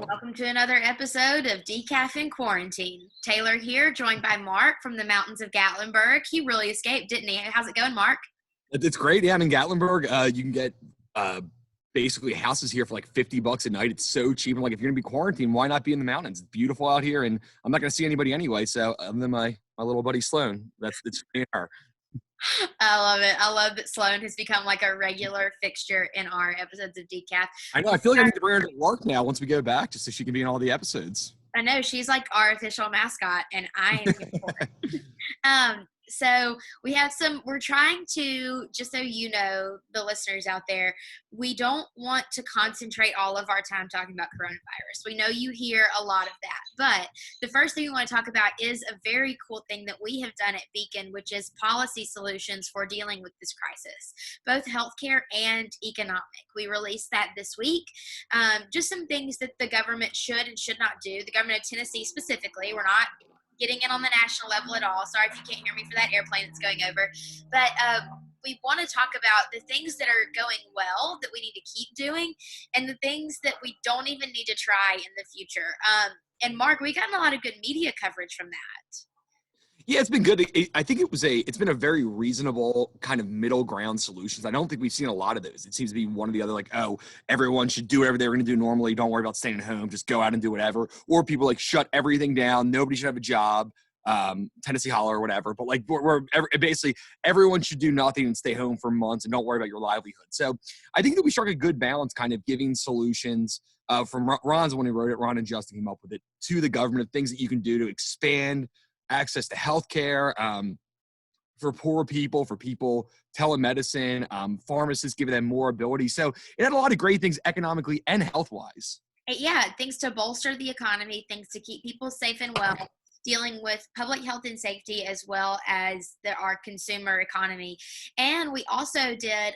Welcome to another episode of Decaf in Quarantine. Taylor here, joined by Mark from the mountains of Gatlinburg. He really escaped, didn't he? How's it going, Mark? It's great. Yeah, I'm in Gatlinburg. You can get basically houses here for like $50 a night. It's so cheap. I'm like, if you're gonna be quarantined, why not be in the mountains? It's beautiful out here, and I'm not gonna see anybody anyway. So other than my little buddy Sloan, it's her. I love it. I love that Sloan has become like a regular fixture in our episodes of Decaf. I know. I feel like I need to bring her to work now once we go back, just so she can be in all the episodes. I know she's like our official mascot, and I am here for it. So we're trying to, just so you know, the listeners out there, we don't want to concentrate all of our time talking about coronavirus. We know you hear a lot of that, but the first thing we want to talk about is a very cool thing that we have done at Beacon, which is policy solutions for dealing with this crisis, both healthcare and economic. We released that this week. Just some things that the government should and should not do. The government of Tennessee specifically, we're not getting in on the national level at all. Sorry if you can't hear me for that airplane that's going over. But we want to talk about the things that are going well that we need to keep doing and the things that we don't even need to try in the future. And Mark, we got a lot of good media coverage from that. Yeah, it's been good. I think it's been a very reasonable kind of middle ground solutions. I don't think we've seen a lot of those. It seems to be one or the other, like, oh, everyone should do whatever they were going to do normally. Don't worry about staying at home. Just go out and do whatever. Or people like shut everything down. Nobody should have a job. Tennessee Holler or whatever. But like basically everyone should do nothing and stay home for months and don't worry about your livelihood. So I think that we struck a good balance, kind of giving solutions from Ron's when he wrote it. Ron and Justin came up with it to the government, things that you can do to expand access to healthcare for poor people, for people, telemedicine, pharmacists, giving them more ability. So it had a lot of great things economically and health-wise. Yeah, things to bolster the economy, things to keep people safe and well, dealing with public health and safety as well as our consumer economy. And we also did,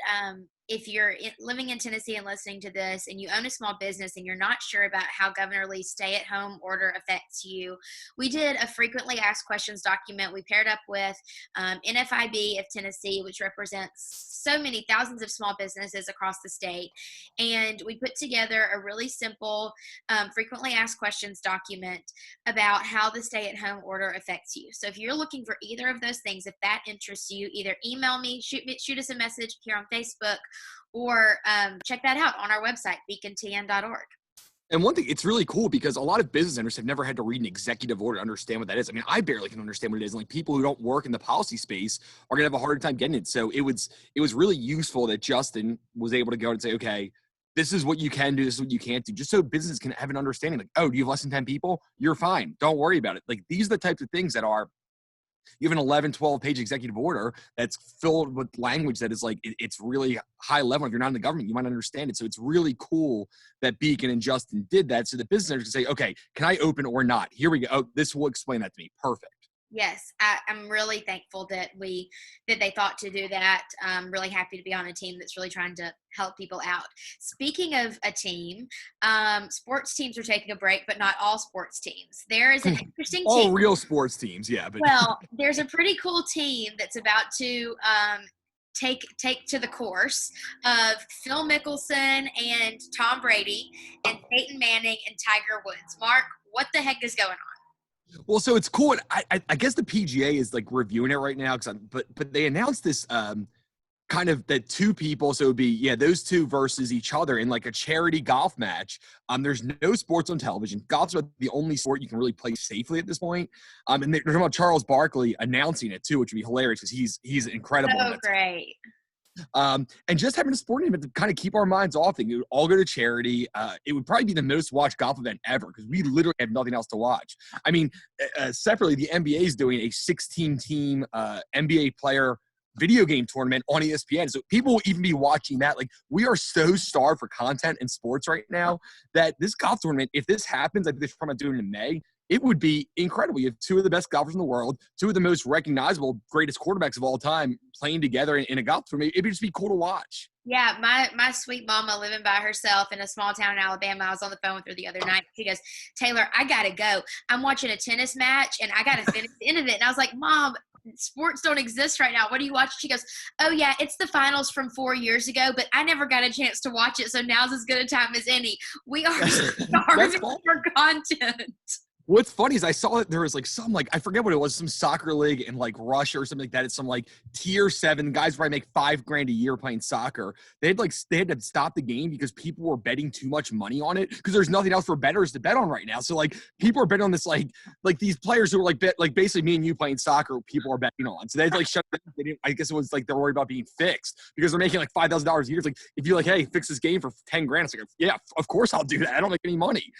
if you're living in Tennessee and listening to this and you own a small business and you're not sure about how Governor Lee's stay-at-home order affects you, we did a frequently asked questions document. We paired up with NFIB of Tennessee, which represents so many thousands of small businesses across the state. And we put together a really simple frequently asked questions document about how the stay-at-home order affects you. So if you're looking for either of those things, if that interests you, either email me, shoot us a message here on Facebook, or check that out on our website, beacontn.org. And one thing, it's really cool because a lot of business owners have never had to read an executive order to understand what that is. I mean, I barely can understand what it is. And like people who don't work in the policy space are going to have a harder time getting it. So it was really useful that Justin was able to go and say, okay, this is what you can do. This is what you can't do. Just so business can have an understanding. Like, oh, do you have less than 10 people? You're fine. Don't worry about it. Like these are the types of things that are, you have an 11, 12-page executive order that's filled with language that is like, it's really high level. If you're not in the government, you might understand it. So it's really cool that Beacon and Justin did that so the business owners can say, okay, can I open or not? Here we go. Oh, this will explain that to me. Perfect. Yes, I'm really thankful that they thought to do that. I'm really happy to be on a team that's really trying to help people out. Speaking of a team, sports teams are taking a break, but not all sports teams. There is an interesting all team. Real sports teams, yeah. But well, there's a pretty cool team that's about to take to the course of Phil Mickelson and Tom Brady and Peyton Manning and Tiger Woods. Mark, what the heck is going on? Well, so it's cool. And I guess the PGA is like reviewing it right now but they announced this kind of that two people. So it would be, those two versus each other in like a charity golf match. There's no sports on television. Golf's the only sport you can really play safely at this point. And they're talking about Charles Barkley announcing it too, which would be hilarious because he's incredible. So great. And just having a sporting event to kind of keep our minds off things. It would all go to charity. It would probably be the most watched golf event ever because we literally have nothing else to watch. I mean, separately, the NBA is doing a 16-team NBA player video game tournament on ESPN. So people will even be watching that. Like we are so starved for content in sports right now that this golf tournament, if this happens, I think they're probably doing it in May. It would be incredible. You have two of the best golfers in the world, two of the most recognizable, greatest quarterbacks of all time playing together in a golf tournament. It would just be cool to watch. Yeah, my sweet mama living by herself in a small town in Alabama. I was on the phone with her the other night. She goes, Taylor, I got to go. I'm watching a tennis match, and I got to finish the end of it. And I was like, Mom, sports don't exist right now. What do you watch? She goes, oh yeah, it's the finals from 4 years ago, but I never got a chance to watch it, so now's as good a time as any. We are starving for content. What's funny is I saw that there was like some, like, I forget what it was, some soccer league in like Russia or something like that. It's some like tier 7 guys probably make $5,000 a year playing soccer. They had to stop the game because people were betting too much money on it because there's nothing else for bettors to bet on right now. So like people are betting on this like these players who are like basically me and you playing soccer, people are betting on. So they had to like shut it down. I guess it was like they're worried about being fixed because they're making like $5,000 a year. It's like if you're like, hey, fix this game for $10,000, it's like, yeah, of course I'll do that. I don't make any money.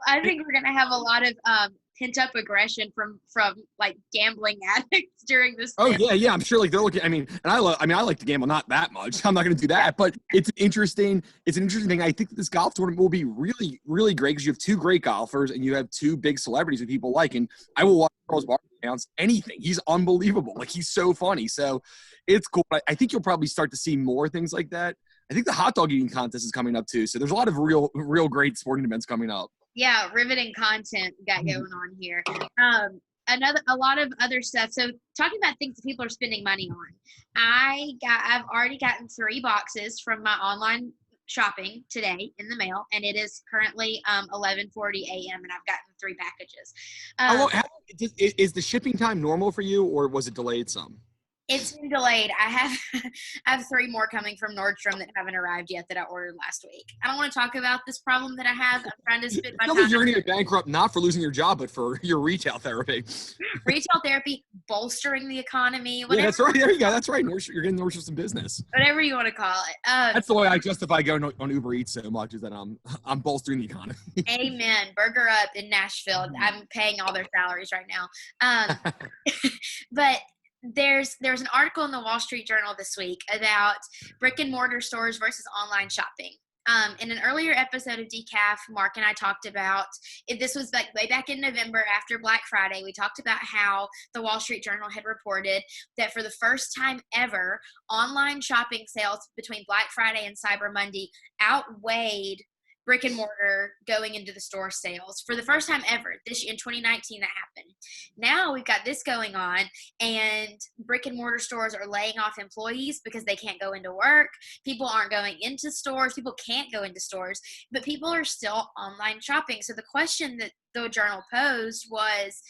I think we're gonna have a lot of pent up aggression from like gambling addicts during this. Oh yeah. I'm sure like they're looking. I mean, I like to gamble, not that much. I'm not going to do that, but it's an interesting thing. I think that this golf tournament will be really, really great because you have 2 great golfers and you have 2 big celebrities that people like. And I will watch Charles Barkley announce anything. He's unbelievable. Like he's so funny. So it's cool. I think you'll probably start to see more things like that. I think the hot dog eating contest is coming up too. So there's a lot of real great sporting events coming up. Yeah, riveting content got going on here. A lot of other stuff. So talking about things that people are spending money on. I've already gotten 3 boxes from my online shopping today in the mail, and it is currently 11:40 a.m. and I've gotten 3 packages. Is the shipping time normal for you, or was it delayed some? It's been delayed. I have 3 more coming from Nordstrom that haven't arrived yet that I ordered last week. I don't want to talk about this problem that I have. I'm trying to spend my time. You're going to get bankrupt not for losing your job, but for your retail therapy. Retail therapy, bolstering the economy. Yeah, that's right. There you go. That's right. You're getting Nordstrom some business. Whatever you want to call it. That's the way I justify going on Uber Eats so much, is that I'm bolstering the economy. Amen. Burger Up in Nashville. I'm paying all their salaries right now. But there's an article in the Wall Street Journal this week about brick and mortar stores versus online shopping. In an earlier episode of Decaf, Mark and I talked about, this was like way back in November after Black Friday, we talked about how the Wall Street Journal had reported that for the first time ever, online shopping sales between Black Friday and Cyber Monday outweighed brick and mortar going into the store sales for the first time ever. This in 2019 that happened. Now we've got this going on, and brick and mortar stores are laying off employees because they can't go into work. People aren't going into stores. People can't go into stores, but people are still online shopping. So the question that the journal posed was,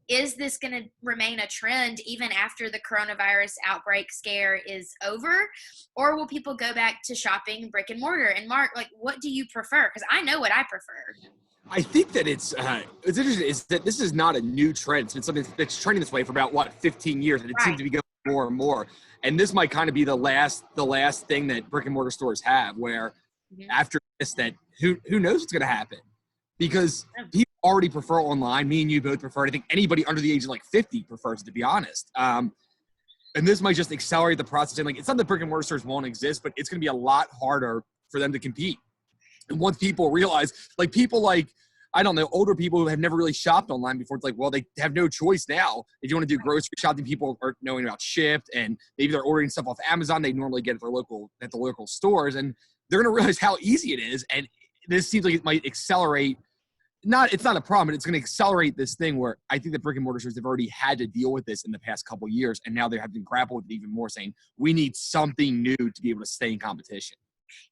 is this going to remain a trend even after the coronavirus outbreak scare is over? Or will people go back to shopping brick and mortar? And Mark, like, what do you prefer? Because I know what I prefer. I think that it's interesting is that this is not a new trend. It's been something that's trending this way for about 15 years, and it seems to be going more and more. And this might kind of be the last thing that brick and mortar stores have, where after this, that who knows what's going to happen, because people already prefer online. Me and you both prefer it. I think anybody under the age of like 50 prefers it, to be honest. And this might just accelerate the process. And like, it's not that brick and mortar stores won't exist, but it's going to be a lot harder for them to compete. And once people realize, like people like, I don't know, older people who have never really shopped online before, it's like, well, they have no choice now. If you want to do grocery shopping, people are knowing about Shipt, and maybe they're ordering stuff off Amazon. They normally get at the local stores, and they're going to realize how easy it is. And this seems like it might accelerate. It's not a problem, but it's going to accelerate this thing where I think the brick and mortar stores have already had to deal with this in the past couple of years, and now they have to grapple with it even more, saying we need something new to be able to stay in competition.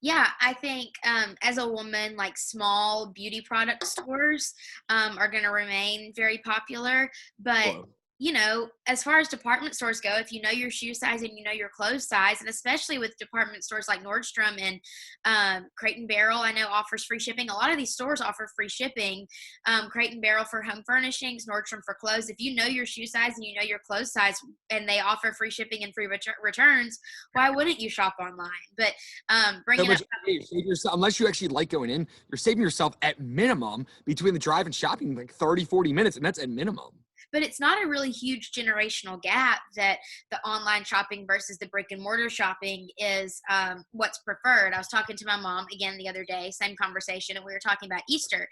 Yeah, I think as a woman, like small beauty product stores are going to remain very popular. But, you know, as far as department stores go, if you know your shoe size and you know your clothes size, and especially with department stores like Nordstrom and Crate and Barrel, I know offers free shipping. A lot of these stores offer free shipping. Crate and Barrel for home furnishings, Nordstrom for clothes. If you know your shoe size and you know your clothes size, and they offer free shipping and free returns, why wouldn't you shop online? But bringing up unless you actually like going in, you're saving yourself at minimum between the drive and shopping like 30-40 minutes, and that's at minimum. But it's not a really huge generational gap that the online shopping versus the brick and mortar shopping is what's preferred. I was talking to my mom again the other day, same conversation, and we were talking about Easter.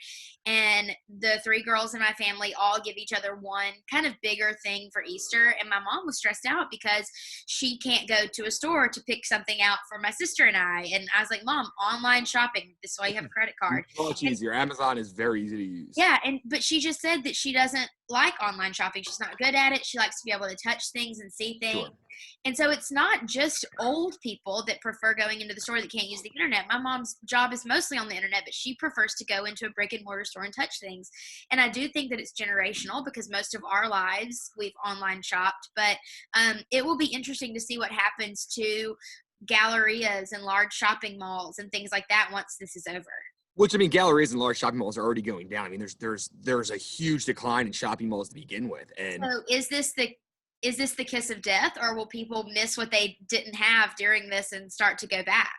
And the 3 girls in my family all give each other one kind of bigger thing for Easter. And my mom was stressed out because she can't go to a store to pick something out for my sister and I. And I was like, Mom, online shopping. This is why you have a credit card. Much easier. Amazon is very easy to use. Yeah, but she just said that she doesn't like online shopping. She's not good at it. She likes to be able to touch things and see things. Sure. And so it's not just old people that prefer going into the store that can't use the internet. My mom's job is mostly on the internet, but she prefers to go into a brick and mortar store and touch things. And I do think that it's generational because most of our lives we've online shopped, but it will be interesting to see what happens to gallerias and large shopping malls and things like that once this is over. Which, I mean, galleries and large shopping malls are already going down. I mean, there's a huge decline in shopping malls to begin with. And so is this the kiss of death, or will people miss what they didn't have during this and start to go back?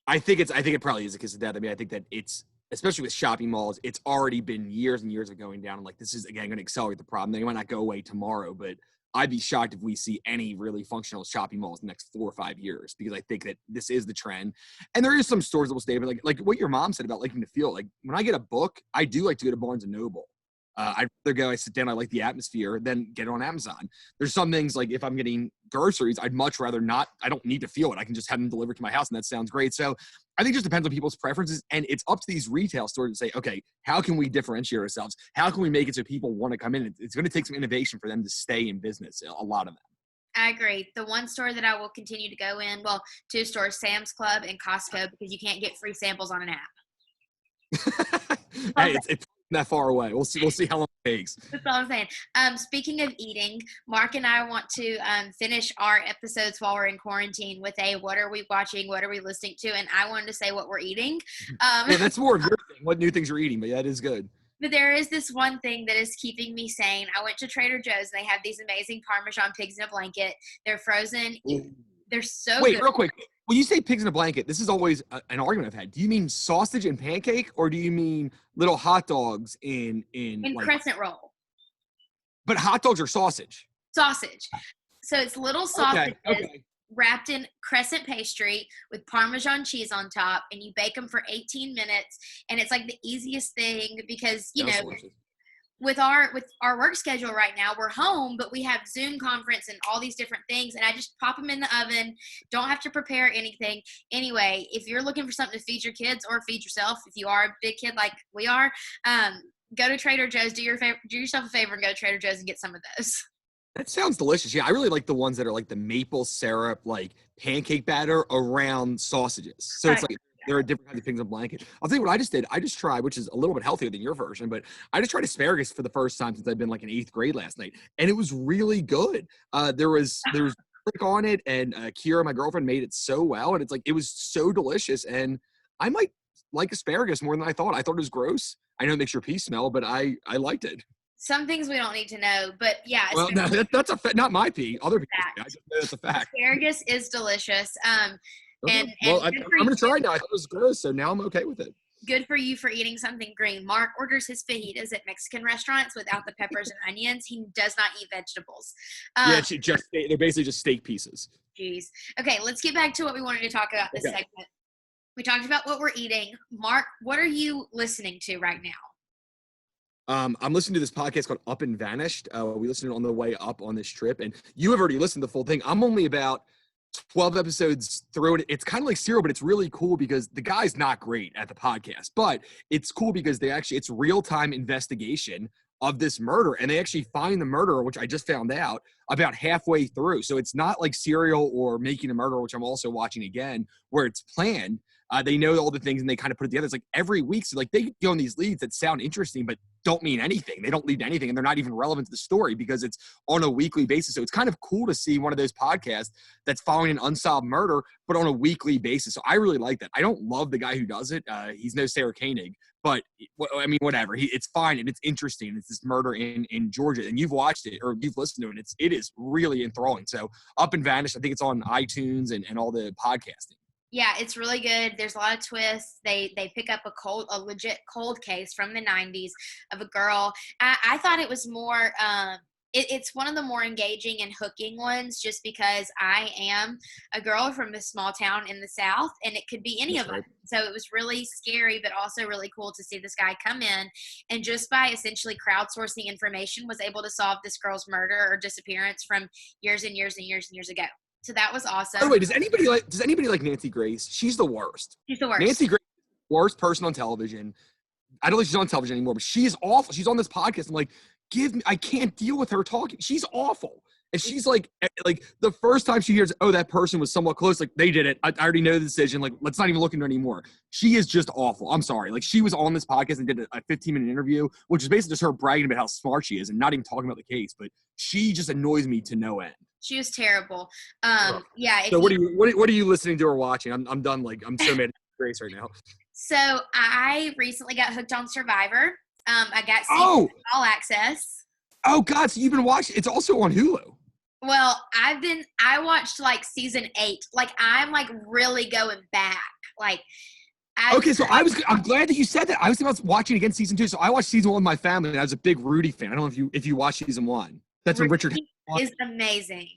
I think it probably is a kiss of death. I mean, I think that it's, especially with shopping malls, it's already been years and years of going down. And like, this is again going to accelerate the problem. They might not go away tomorrow, but I'd be shocked if we see any really functional shopping malls in the next 4 or 5 years, because I think that this is the trend. And there is some stores that will stay, but like what your mom said about liking to feel. Like when I get a book, I do like to go to Barnes and Noble. I'd rather go, I sit down, I like the atmosphere, than get it on Amazon. There's some things, like if I'm getting groceries, I'd much rather not, I don't need to feel it. I can just have them delivered to my house, and that sounds great. So I think it just depends on people's preferences, and it's up to these retail stores to say, okay, how can we differentiate ourselves? How can we make it so people want to come in? It's going to take some innovation for them to stay in business, a lot of them. I agree. The one store that I will continue to go in, well, 2 stores, Sam's Club and Costco, because you can't get free samples on an app. Hey, it's that far away. We'll see how long it takes. That's all I'm saying. Speaking of eating, Mark and I want to finish our episodes while we're in quarantine with a what are we watching, what are we listening to, and I wanted to say what we're eating. Yeah, that's more of your thing, what new things you're eating, but yeah, that is good. But there is this one thing that is keeping me sane. I went to Trader Joe's, and they have these amazing Parmesan pigs in a blanket. They're frozen. Ooh. They're so Wait, good. real quick. When you say pigs in a blanket, this is always an argument I've had. Do you mean sausage and pancake, or do you mean little hot dogs in like, crescent roll? But hot dogs are sausage. Sausage. So it's little sausages Okay. wrapped in crescent pastry with Parmesan cheese on top, and you bake them for 18 minutes. And it's like the easiest thing because, you know, delicious. with our work schedule right now, we're home, but we have Zoom conference and all these different things, and I just pop them in the oven. Don't have to prepare anything. Anyway, if you're looking for something to feed your kids or feed yourself, if you are a big kid like we are, go to Trader Joe's. Do yourself a favor and go to Trader Joe's and get some of those. That sounds delicious. Yeah, I really like the ones that are like the maple syrup, like pancake batter around sausages. So it's like there are different kinds of pigs in a blanket. I'll tell you what I just did. I just tried, which is a little bit healthier than your version, but I just tried asparagus for the first time since I've been like in 8th grade last night, and it was really good. There was garlic on it, and Kira, my girlfriend, made it so well, and it's like it was so delicious. And I might like asparagus more than I thought. I thought it was gross. I know it makes your pee smell, but I liked it. Some things we don't need to know, but yeah. Well, no, that's not my pee. Other people's pee. I just know that's a fact. Asparagus is delicious. I'm going to try it now. I thought it was gross, so now I'm okay with it. Good for you for eating something green. Mark orders his fajitas at Mexican restaurants without the peppers and onions. He does not eat vegetables. Yeah, they're basically just steak pieces. Jeez. Okay, let's get back to what we wanted to talk about this segment. We talked about what we're eating. Mark, what are you listening to right now? I'm listening to this podcast called Up and Vanished. We listened to it on the way up on this trip, and you have already listened to the full thing. I'm only about 12 episodes through it. It's kind of like Serial, but it's really cool because the guy's not great at the podcast, but it's cool because it's real-time investigation of this murder, and they actually find the murderer, which I just found out about halfway through. So it's not like Serial or Making a Murderer, which I'm also watching again, where it's planned. They know all the things and they kind of put it together. It's like every week, so like they go on these leads that sound interesting but don't mean anything. They don't lead to anything, and they're not even relevant to the story because it's on a weekly basis. So it's kind of cool to see one of those podcasts that's following an unsolved murder but on a weekly basis. So I really like that. I don't love the guy who does it. He's no Sarah Koenig, but I mean, whatever. It's fine and it's interesting. It's this murder in Georgia, and you've watched it or you've listened to it. It is really enthralling. So Up and Vanished, I think it's on iTunes and all the podcasting. Yeah, it's really good. There's a lot of twists. They pick up a legit cold case from the 90s of a girl. I thought it was more it's one of the more engaging and hooking ones just because I am a girl from a small town in the South, and it could be any of us. So it was really scary, but also really cool to see this guy come in and just by essentially crowdsourcing information was able to solve this girl's murder or disappearance from years and years and years and years ago. So that was awesome. By the way, does anybody like Nancy Grace? She's the worst. She's the worst. Nancy Grace is the worst person on television. I don't think she's on television anymore, but she's awful. She's on this podcast. I'm like, I can't deal with her talking. She's awful. And she's like the first time she hears, oh, that person was somewhat close, like they did it. I already know the decision. Like, let's not even look into her anymore. She is just awful. I'm sorry. Like, she was on this podcast and did a 15-minute interview, which is basically just her bragging about how smart she is and not even talking about the case. But she just annoys me to no end. She was terrible. Yeah. So what are you listening to or watching? I'm done. Like, I'm so mad at Grace right now. So I recently got hooked on Survivor. I got all access. Oh God! So you've been watching? It's also on Hulu. Well, I watched like season 8. Like, I'm like really going back. Like, I'm glad that you said that. I was about watching again season 2. So I watched season 1 with my family, and I was a big Rudy fan. I don't know if you watched season 1. That's when Richard is amazing.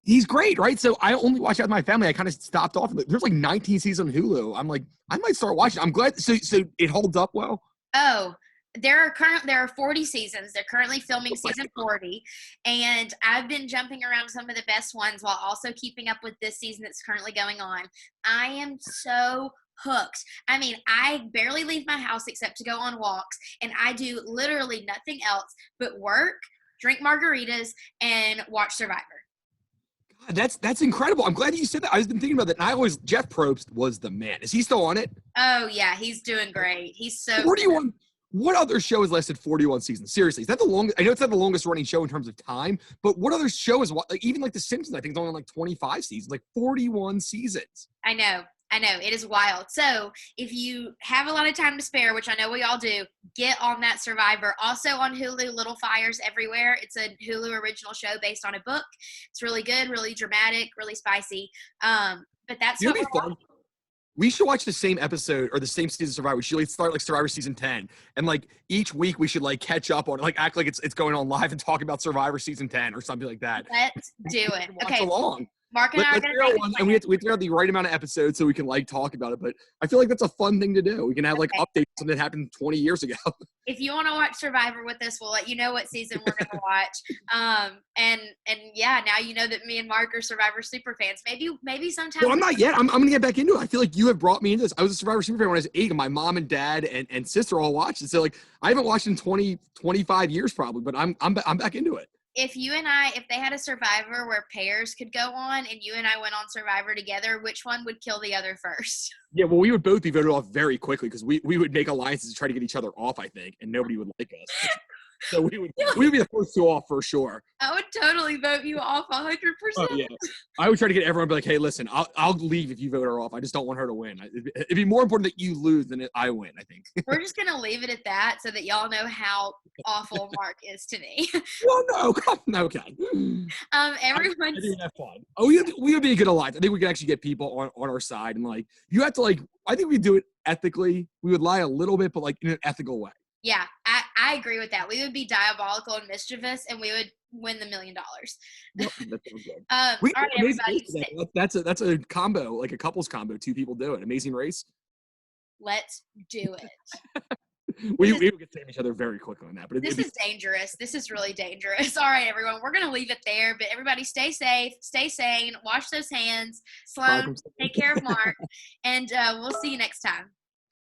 He's great, right? So I only watched that with my family. I kind of stopped off. There's like 19 seasons on Hulu. I'm like, I might start watching. I'm glad. So it holds up well. Oh, there are 40 seasons. They're currently filming season 40, and I've been jumping around some of the best ones while also keeping up with this season that's currently going on. I am so hooked. I mean, I barely leave my house except to go on walks, and I do literally nothing else but work, drink margaritas, and watch Survivor. God, that's incredible. I'm glad that you said that. I've been thinking about that, and Jeff Probst was the man. Is he still on it? Oh yeah, he's doing great. He's so 41. What other show has lasted 41 seasons? Seriously, is that the longest? I know it's not the longest running show in terms of time, but what other show is even like The Simpsons? I think it's only like 25 seasons, like 41 seasons. I know. It is wild. So if you have a lot of time to spare, which I know we all do, get on that Survivor. Also on Hulu, Little Fires Everywhere. It's a Hulu original show based on a book. It's really good, really dramatic, really spicy. But that's what we're fun. We should watch the same episode or the same season of Survivor. We should start like Survivor season 10, and like each week we should like catch up on it, like act like it's going on live and talk about Survivor season 10 or something like that. Let's do it. Okay. Along. Mark and I are going to one, and we have to have the right amount of episodes so we can like talk about it. But I feel like that's a fun thing to do. We can have like updates on something that happened 20 years ago. If you want to watch Survivor with us, we'll let you know what season we're going to watch. And yeah, now you know that me and Mark are Survivor super fans. Maybe sometime. Well, I'm not yet. I'm going to get back into it. I feel like you have brought me into this. I was a Survivor super fan when I was 8, and my mom and dad and sister all watched it. So like I haven't watched in 25 years probably, but I'm back into it. If they had a Survivor where pairs could go on and you and I went on Survivor together, which one would kill the other first? Yeah, well, we would both be voted off very quickly because we would make alliances to try to get each other off, I think, and nobody would like us. So we would be the first 2 off for sure. I would totally vote you off 100%. Oh, yeah. I would try to get everyone to be like, hey, listen, I'll leave if you vote her off. I just don't want her to win. It'd be more important that you lose than I win, I think. We're just going to leave it at that so that y'all know how awful Mark is to me. Well, no, okay. Everyone. I think have fun. Oh, we would be a good alliance. I think we could actually get people on our side. And like, you have to like, I think we do it ethically. We would lie a little bit, but like in an ethical way. Yeah, I agree with that. We would be diabolical and mischievous, and we would win the $1 million. Yep, that sounds good. All right, everybody. That's a combo, like a couples combo. 2 people do it. Amazing Race. Let's do it. we would get to each other very quickly on that. But this is dangerous. This is really dangerous. All right, everyone. We're going to leave it there. But everybody stay safe, stay sane, wash those hands. Sloan, take care of Mark. And we'll see you next time.